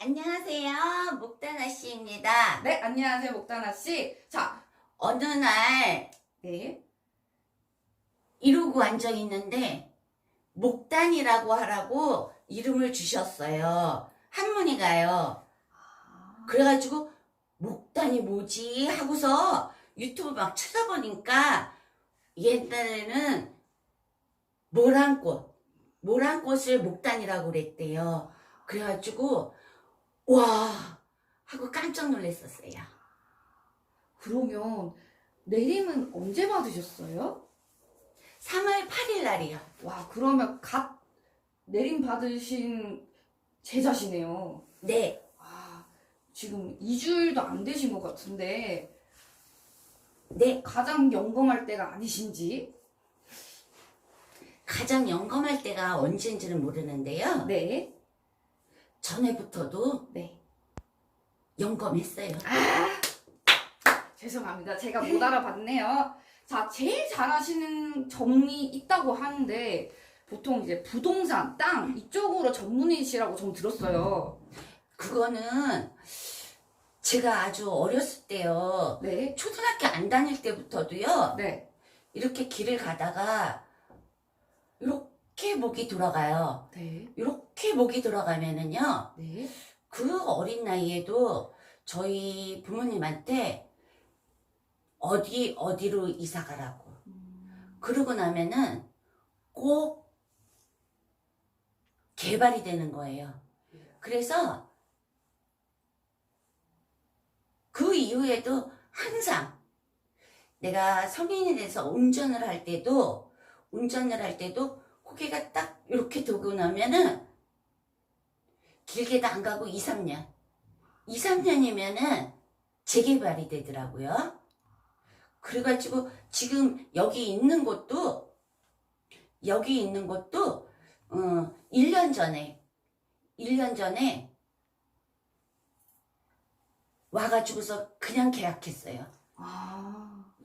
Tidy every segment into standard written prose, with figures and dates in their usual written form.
안녕하세요. 목다나 씨입니다. 네, 안녕하세요, 목다나 씨. 자, 어느 날 네. 이러고 앉아 있는데 목단이라고 하라고 이름을 주셨어요. 할머니가요. 그래가지고 목단이 뭐지 하고서 유튜브 막 찾아보니까 옛날에는 모란꽃을 목단이라고 그랬대요. 그래가지고 와 하고 깜짝 놀랐었어요. 그러면 내림은 언제 받으셨어요? 3월 8일 날이요. 와, 그러면 갓 내림 받으신 제자시네요. 네. 아, 지금 2주일도 안 되신 것 같은데 네. 가장 영검할 때가 아니신지? 가장 영검할 때가 언제인지는 모르는데요. 네. 전에부터도 네. 영검했어요. 죄송합니다. 제가 못 알아봤네요. 자, 제일 잘하시는 점이 있다고 하는데 보통 이제 부동산, 땅 이쪽으로 전문이시라고 전 들었어요. 그거는 제가 아주 어렸을 때요. 네. 초등학교 안 다닐 때부터도요. 네. 이렇게 길을 가다가 이렇게 목이 돌아가요. 네. 이렇게 목이 돌아가면은요. 네. 그 어린 나이에도 저희 부모님한테 어디로 이사 가라고. 그러고 나면은 꼭 개발이 되는 거예요. 그래서 그 이후에도 항상 내가 성인이 돼서 운전을 할 때도 고개가 딱 이렇게 도고 나면은 길게도 안 가고 2, 3년이면은 재개발이 되더라고요. 그래가지고 지금 여기 있는 곳도 1년 전에 와가지고서 그냥 계약했어요.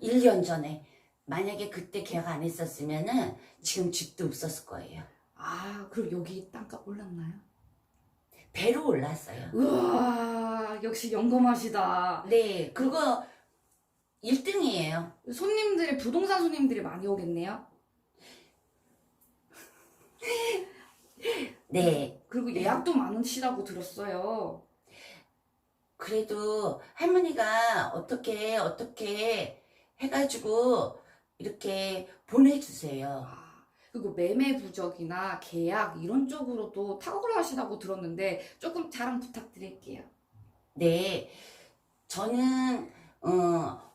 1년 전에. 만약에 그때 계약 안 했었으면은 지금 집도 없었을 거예요. 그럼 여기 땅값 올랐나요? 배로 올랐어요. 우와, 역시 영검하시다. 네, 그거 1등이에요. 부동산 손님들이 많이 오겠네요? 네. 그리고 예약도 많으시다고 들었어요. 그래도 할머니가 어떻게 해가지고 이렇게 보내주세요. 그리고 매매 부적이나 계약 이런 쪽으로도 탁월하시다고 들었는데 조금 자랑 부탁드릴게요. 네. 저는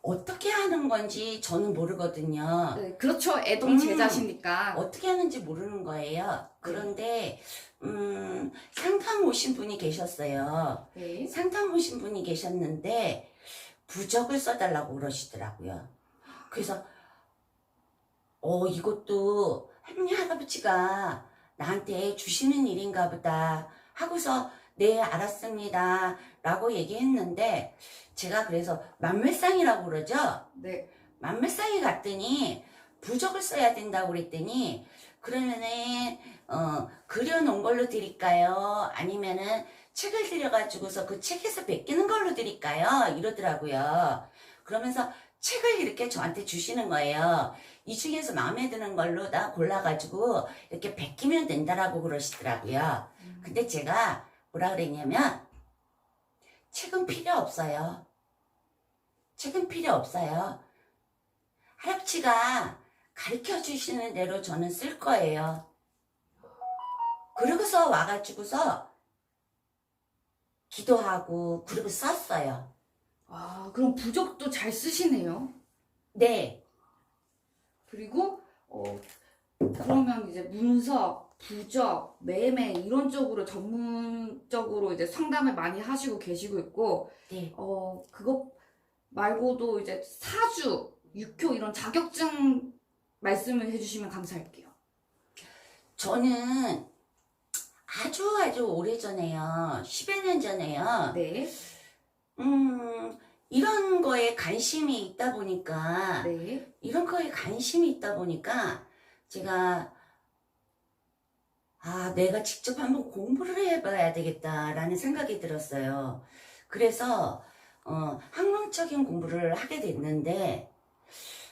어떻게 하는 건지 저는 모르거든요. 네, 그렇죠. 애동 제자시니까. 어떻게 하는지 모르는 거예요. 그런데 상담 오신 분이 계셨어요. 네. 상담 오신 분이 계셨는데 부적을 써달라고 그러시더라고요. 그래서 이것도 할머니 할아버지가 나한테 주시는 일인가 보다 하고서 네 알았습니다 라고 얘기했는데 제가 그래서 만물상이라고 그러죠. 네. 만물상에 갔더니 부적을 써야 된다고 그랬더니 그러면은 그려놓은 걸로 드릴까요? 아니면은 책을 드려가지고서 그 책에서 베끼는 걸로 드릴까요? 이러더라고요. 그러면서 책을 이렇게 저한테 주시는 거예요. 이 중에서 마음에 드는 걸로 다 골라가지고 이렇게 베끼면 된다라고 그러시더라고요. 근데 제가 뭐라 그랬냐면 책은 필요 없어요. 책은 필요 없어요. 할아버지가 가르쳐 주시는 대로 저는 쓸 거예요. 그러고서 와가지고서 기도하고 그리고 썼어요. 그럼 부적도 잘 쓰시네요. 네. 그리고 그러면 이제 문서, 부적, 매매 이런 쪽으로 전문적으로 이제 상담을 많이 하시고 계시고 있고, 네. 그것 말고도 이제 사주, 육효 이런 자격증 말씀을 해주시면 감사할게요. 저는 아주 오래전에요. 10여 년 전에요. 네. 이런 거에 관심이 있다 보니까 네. 제가 아, 내가 직접 한번 공부를 해봐야 되겠다라는 생각이 들었어요. 그래서 학문적인 공부를 하게 됐는데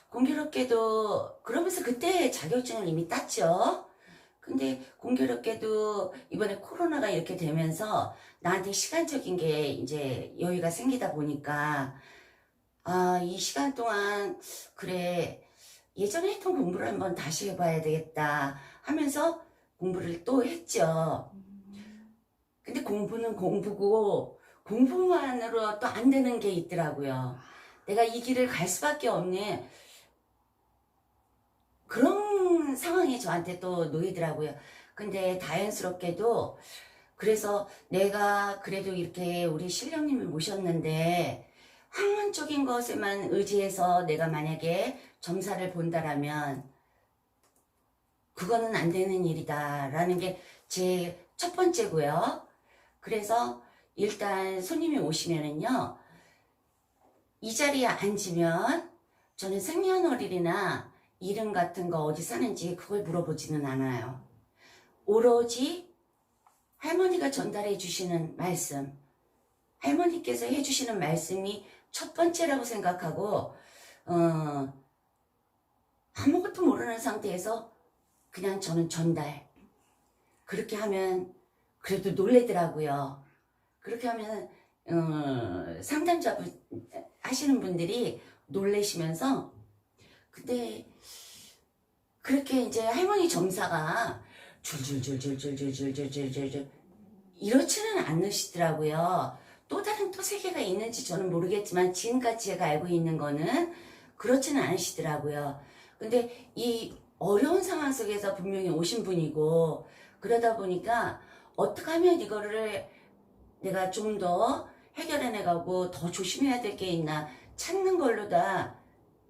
공교롭게도 그러면서 그때 자격증을 이미 땄죠. 근데 공교롭게도 이번에 코로나가 이렇게 되면서 나한테 시간적인 게 이제 여유가 생기다 보니까 아, 이 시간 동안 그래 예전에 했던 공부를 한번 다시 해봐야 되겠다 하면서 공부를 또 했죠. 근데 공부는 공부고 공부만으로 또 안 되는 게 있더라고요. 내가 이 길을 갈 수밖에 없는 그런 상황이 저한테 또 놓이더라고요. 근데 다행스럽게도 그래서 내가 그래도 이렇게 우리 신령님을 모셨는데 학문적인 것에만 의지해서 내가 만약에 점사를 본다라면 그거는 안 되는 일이다라는 게 제 첫 번째고요. 그래서 일단 손님이 오시면은요, 이 자리에 앉으면 저는 생년월일이나 이름 같은 거 어디 사는지 그걸 물어보지는 않아요. 오로지 할머니가 전달해 주시는 말씀, 할머니께서 해주시는 말씀이 첫 번째라고 생각하고 아무것도 모르는 상태에서 그냥 저는 전달. 그렇게 하면 그래도 놀래더라고요. 그렇게 하면 상담자 하시는 분들이 놀래시면서 근데 그렇게 이제 할머니 점사가 줄줄줄줄줄줄줄줄줄줄 이렇지는 않으시더라고요. 또 다른 또 세계가 있는지 저는 모르겠지만 지금까지 제가 알고 있는 거는 그렇지는 않으시더라고요. 근데 이 어려운 상황 속에서 분명히 오신 분이고 그러다 보니까 어떻게 하면 이거를 내가 좀 더 해결해내가고 더 조심해야 될 게 있나 찾는 걸로다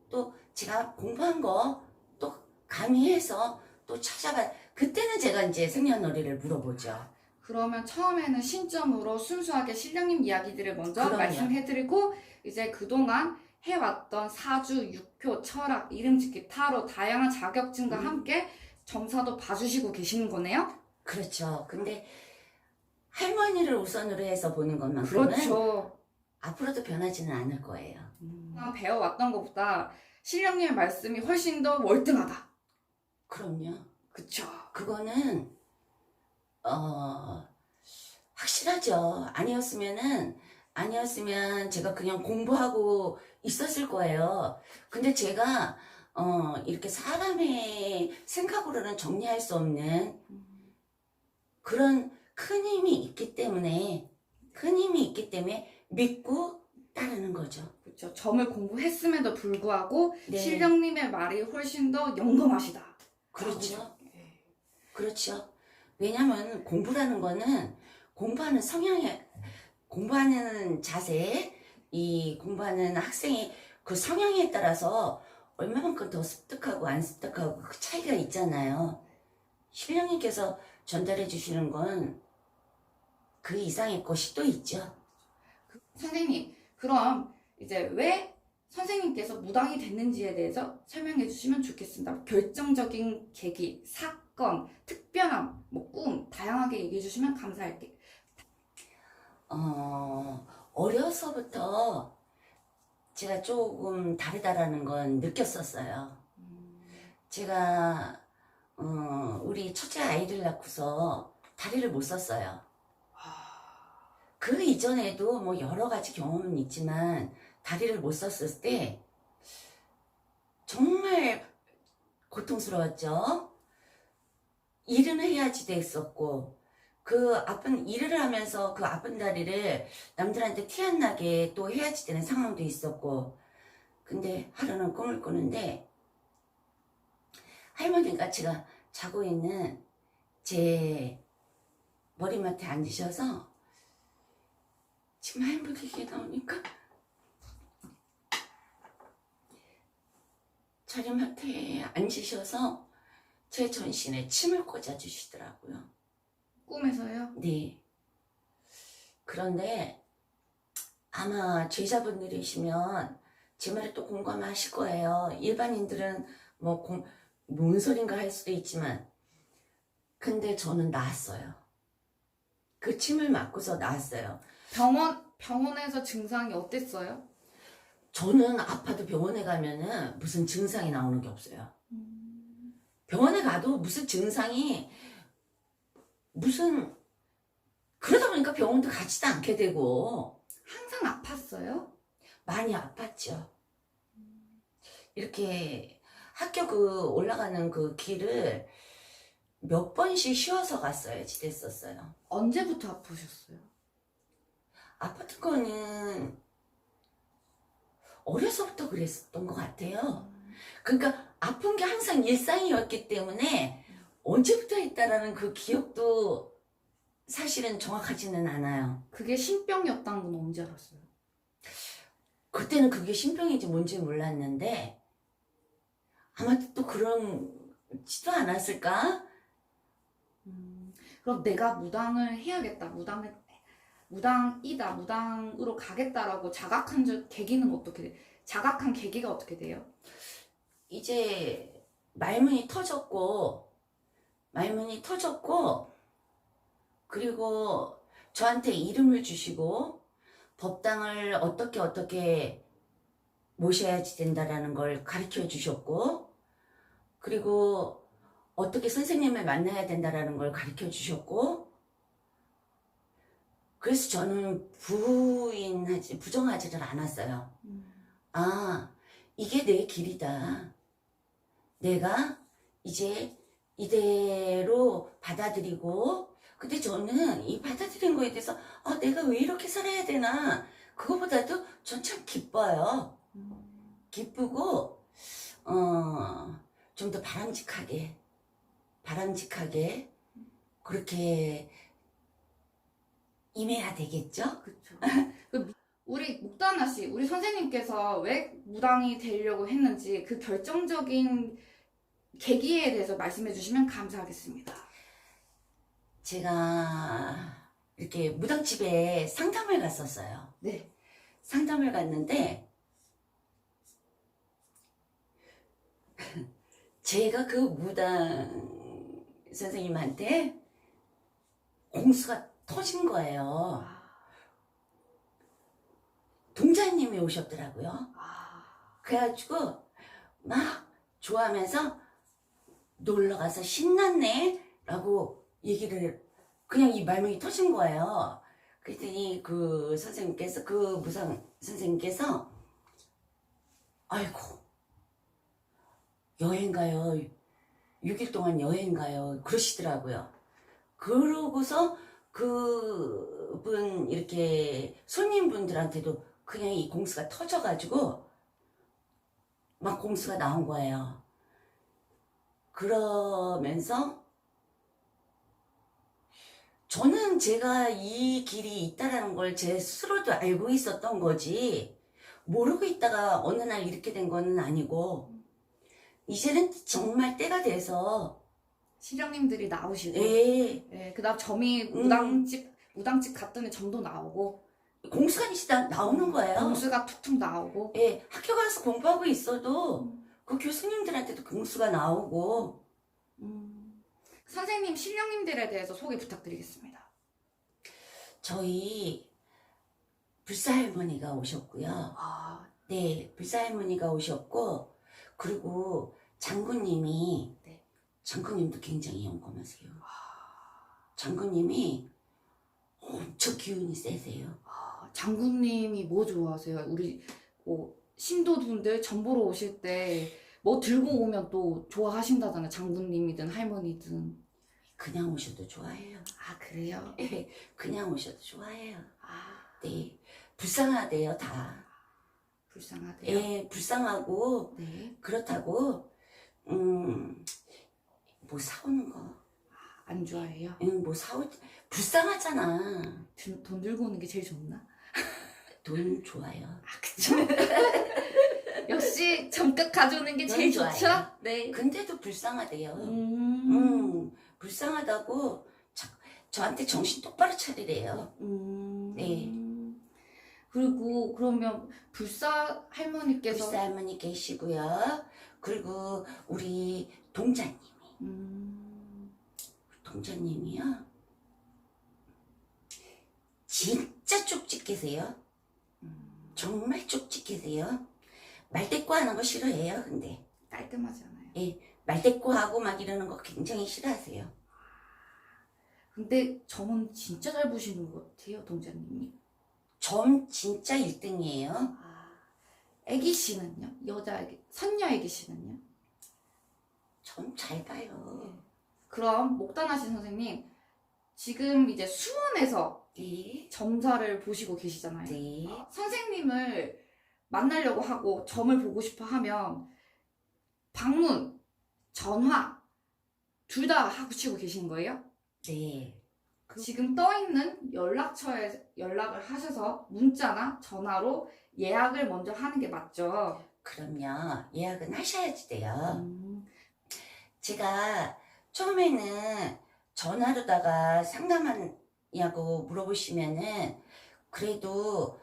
또 제가 공부한 거 또 가미해서 또 찾아봐. 그때는 제가 이제 생년월일을 물어보죠. 그러면 처음에는 신점으로 순수하게 신령님 이야기들을 먼저 그럼요. 말씀해드리고 이제 그동안 해왔던 사주, 육효, 철학, 이름짓기, 타로 다양한 자격증과 함께 점사도 봐주시고 계시는 거네요? 그렇죠. 근데 할머니를 우선으로 해서 보는 것만큼은 그렇죠. 앞으로도 변하지는 않을 거예요. 그냥 배워왔던 것보다 신령님의 말씀이 훨씬 더 월등하다. 그럼요. 그쵸. 그거는 확실하죠. 아니었으면 제가 그냥 공부하고 있었을 거예요. 근데 제가 이렇게 사람의 생각으로는 정리할 수 없는 그런 큰 힘이 있기 때문에 믿고 따르는 거죠. 그렇죠. 점을 공부했음에도 불구하고 네. 신령님의 말이 훨씬 더 영검하시다. 그렇죠. 그렇죠. 왜냐면 공부라는 거는 공부하는 공부하는 자세, 이 공부하는 학생이 그 성향에 따라서 얼마만큼 더 습득하고 안 습득하고 그 차이가 있잖아요. 신령님께서 전달해 주시는 건 그 이상의 것이 또 있죠. 선생님, 그럼 이제 왜 선생님께서 무당이 됐는지에 대해서 설명해 주시면 좋겠습니다. 결정적인 계기, 사건, 특별함, 꿈 다양하게 얘기해 주시면 감사할게요. 어려서부터 제가 조금 다르다라는 건 느꼈었어요. 제가 우리 첫째 아이를 낳고서 다리를 못 썼어요. 그 이전에도 뭐 여러 가지 경험은 있지만 다리를 못 썼을 때 정말 고통스러웠죠. 일은 해야지 됐었고 그 아픈 일을 하면서 그 아픈 다리를 남들한테 티 안 나게 또 해야지 되는 상황도 있었고 근데 하루는 꿈을 꾸는데 할머니가 제가 자고 있는 제 머리맡에 앉으셔서 지금 할머니가 나오니까 자리맡에 앉으셔서 제 전신에 침을 꽂아주시더라고요. 꿈에서요? 네. 그런데 아마 제자분들이시면 제 말을 또 공감하실 거예요. 일반인들은 뭔 소린가 할 수도 있지만 근데 저는 나았어요. 그 침을 맞고서 나았어요. 병원에서 증상이 어땠어요? 저는 아파도 병원에 가면은 무슨 증상이 나오는 게 없어요. 병원에 가도 무슨 증상이 무슨 그러다 보니까 병원도 가지도 않게 되고 항상 아팠어요? 많이 아팠죠. 이렇게 학교 그 올라가는 그 길을 몇 번씩 쉬어서 갔어야지 됐었어요. 언제부터 아프셨어요? 아팠던 거는 어려서부터 그랬었던 것 같아요. 그러니까 아픈 게 항상 일상이었기 때문에 언제부터 했다라는 그 기억도 사실은 정확하지는 않아요. 그게 신병이었다는 건 언제 알았어요? 그때는 그게 신병인지 뭔지 몰랐는데 아마도 또 그런지도 않았을까? 그럼 내가 무당을 해야겠다. 무당으로 가겠다라고 자각한 계기가 어떻게 돼요? 이제 말문이 터졌고 그리고 저한테 이름을 주시고 법당을 어떻게 모셔야지 된다라는 걸 가르쳐 주셨고 그리고 어떻게 선생님을 만나야 된다라는 걸 가르쳐 주셨고 그래서 저는 부정하지를 않았어요. 아, 이게 내 길이다. 내가 이제 이대로 받아들이고 근데 저는 이 받아들인 거에 대해서 내가 왜 이렇게 살아야 되나 그거보다도 전 참 기뻐요. 기쁘고 좀 더 바람직하게 그렇게 임해야 되겠죠? 그렇죠. 우리 목다나 씨, 우리 선생님께서 왜 무당이 되려고 했는지 그 결정적인 계기에 대해서 말씀해 주시면 감사하겠습니다. 제가 이렇게 무당집에 상담을 갔었어요. 네. 상담을 갔는데 제가 그 무당 선생님한테 공수가 터진 거예요. 동자님이 오셨더라고요. 그래가지고 막 좋아하면서 놀러가서 신났네 라고 얘기를 그냥 이 말문이 터진 거예요. 그랬더니 그 선생님께서 그 무당 선생님께서 아이고 여행 가요 6일 동안 여행 가요 그러시더라고요. 그러고서 그분 이렇게 손님분들한테도 그냥 이 공수가 터져가지고 막 공수가 나온 거예요. 그러면서 저는 제가 이 길이 있다라는 걸 제 스스로도 알고 있었던 거지 모르고 있다가 어느 날 이렇게 된 거는 아니고 이제는 정말 때가 돼서 시령님들이 나오시고 예, 그다음 점이 무당집 갔더니 점도 나오고 공수가 이제 나오는 거예요. 공수가 툭툭 나오고 예, 학교 가서 공부하고 있어도 그 교수님들한테도 공수가 나오고 선생님, 신령님들에 대해서 소개 부탁드리겠습니다. 저희 불사할머니가 오셨고요. 네, 불사할머니가 오셨고 그리고 장군님이 네. 장군님도 굉장히 영검하세요. 장군님이 엄청 기운이 세세요. 장군님이 뭐 좋아하세요? 우리 신도분들 점 보러 오실 때 뭐 들고 오면 또 좋아하신다잖아요. 장군님이든 할머니든. 그냥 오셔도 좋아해요. 그래요? 예, 그냥 오셔도 좋아해요. 네, 불쌍하대요 다. 불쌍하대요? 예, 불쌍하고 네. 그렇다고 뭐 사오는 거. 안 좋아해요? 뭐 불쌍하잖아. 돈 들고 오는 게 제일 좋나? 돈 좋아요. 그쵸? 역시 점값 가져오는 게 제일 좋아요. 좋죠? 네. 근데도 불쌍하대요. 불쌍하다고 저한테 정신 똑바로 차리래요. 네. 그리고 그러면 불사 할머니께서 불사 할머니 계시고요. 그리고 우리 동자님이 동자님이요? 진짜 쪽집게세요. 정말 쪽집게세요. 말대꾸 하는 거 싫어해요, 근데. 깔끔하지 않아요. 예, 말대꾸하고 막 이러는 거 굉장히 싫어하세요. 근데 점은 진짜 잘 보시는 것 같아요, 동자님이. 점 진짜 1등이에요. 애기 씨는요? 여자 애기, 선녀 애기 씨는요? 점 잘 봐요. 그럼 목단하신 선생님, 지금 이제 수원에서 네, 점사를 보시고 계시잖아요. 네. 선생님을 만나려고 하고 점을 보고 싶어 하면 방문, 전화 둘 다 하시고 계신 거예요? 네. 지금 떠있는 연락처에 연락을 하셔서 문자나 전화로 예약을 먼저 하는 게 맞죠? 그럼요. 예약은 하셔야지 돼요. 음, 제가 처음에는 전화로다가 상담하냐고 물어보시면은 그래도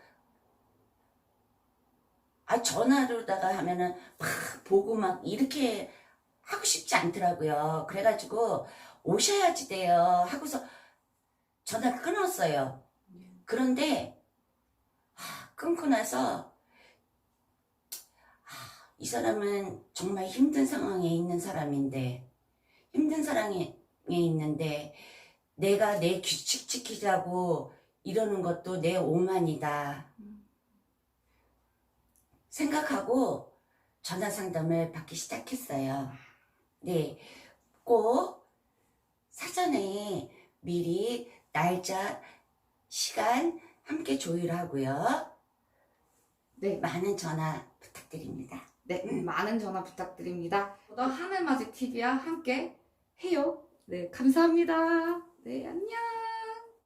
전화로다가 하면은 막 보고 막 이렇게 하고 싶지 않더라고요. 그래가지고 오셔야지 돼요 하고서 전화를 끊었어요. 그런데 끊고 나서 이 사람은 정말 힘든 상황에 있는 사람인데 힘든 상황에 있는데 내가 내 규칙 지키자고 이러는 것도 내 오만이다 생각하고 전화 상담을 받기 시작했어요. 네, 꼭 사전에 미리 날짜, 시간 함께 조율하고요. 네, 많은 전화 부탁드립니다. 네, 많은 전화 부탁드립니다. 더 하늘맞이 TV와 함께 해요. 네, 감사합니다. 네, 안녕.